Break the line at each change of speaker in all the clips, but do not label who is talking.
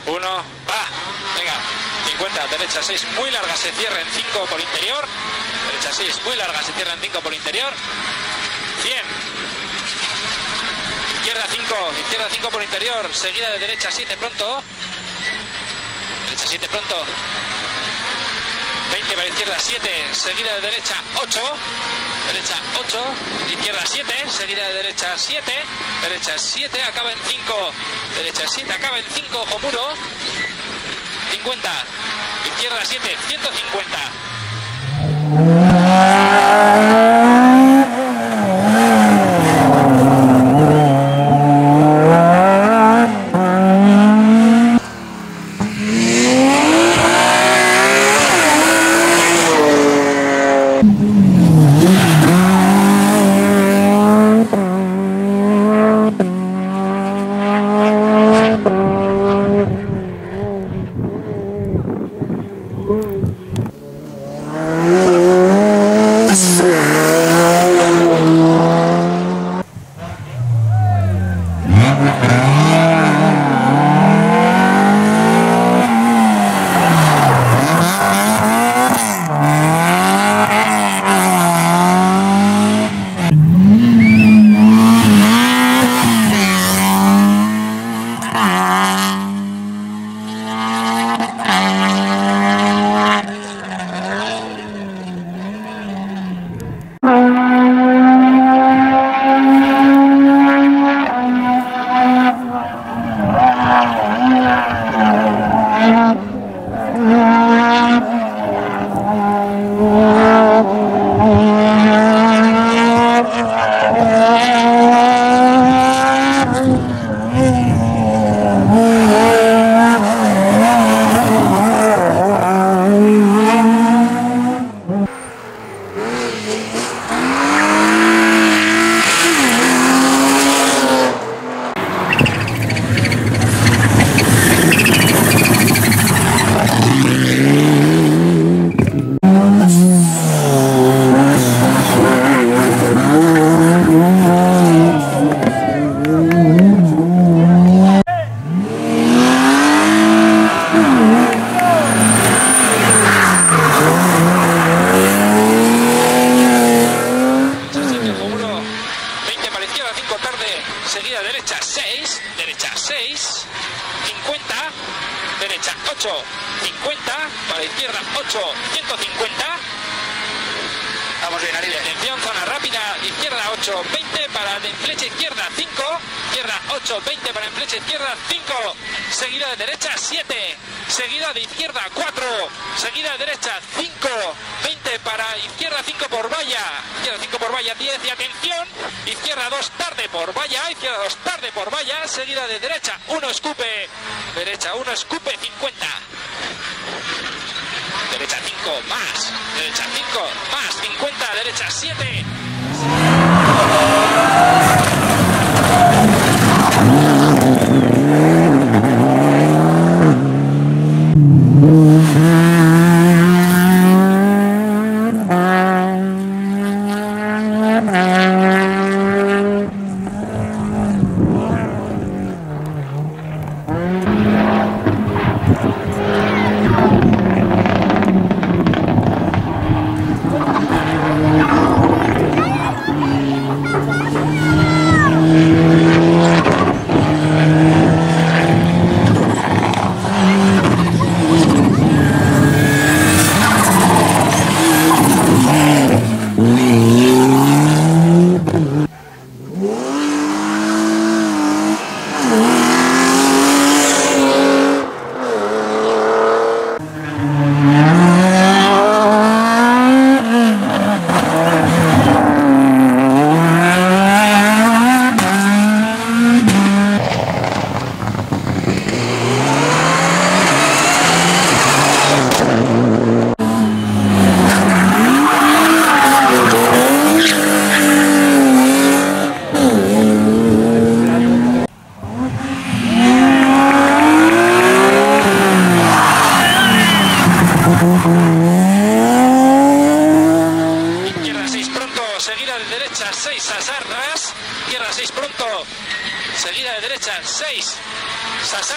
1, va, venga, 50, derecha 6, muy larga, se cierra en 5 por interior, derecha 6, muy larga, se cierra en 5 por interior, 100, izquierda 5 por interior, seguida de derecha 7 pronto, derecha 7 pronto, 20 para izquierda 7, seguida de derecha 8, derecha 8, izquierda 7, seguida de derecha 7, derecha 7, acaba en 5, derecha 7, acaba en 5, ojo muro, 50, izquierda 7, 150. Seguida derecha 6, 50, derecha 8, 50, para izquierda 8, 150.
Vamos bien, Ariel.
Atención, zona rápida, izquierda 8, 20 para en flecha izquierda 5, izquierda 8, 20 para en flecha izquierda 5, seguida de derecha 7, seguida de izquierda 4, seguida de derecha 5, 20 para izquierda 5 por valla, izquierda 5 por valla 10 y atención, izquierda 2 tarde por valla, izquierda 2 tarde por valla, seguida de derecha 1 escupe, derecha 1 escupe 50. Derecha 5 más, derecha 5 más, 50, derecha 7.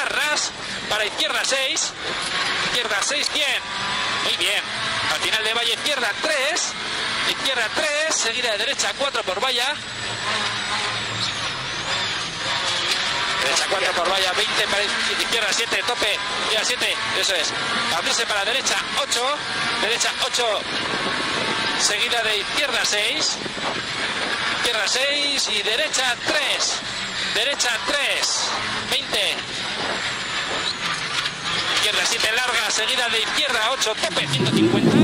ras, ras, para izquierda 6, izquierda 6, 100, muy bien, al final de valla izquierda 3, seguida de derecha 4 por valla, derecha 4 por valla, 20 para izquierda 7, tope, ya 7, eso es, abrirse para derecha 8, derecha 8, seguida de izquierda 6 y derecha 3, 20, izquierda 7 larga, seguida de izquierda 8, tope 150.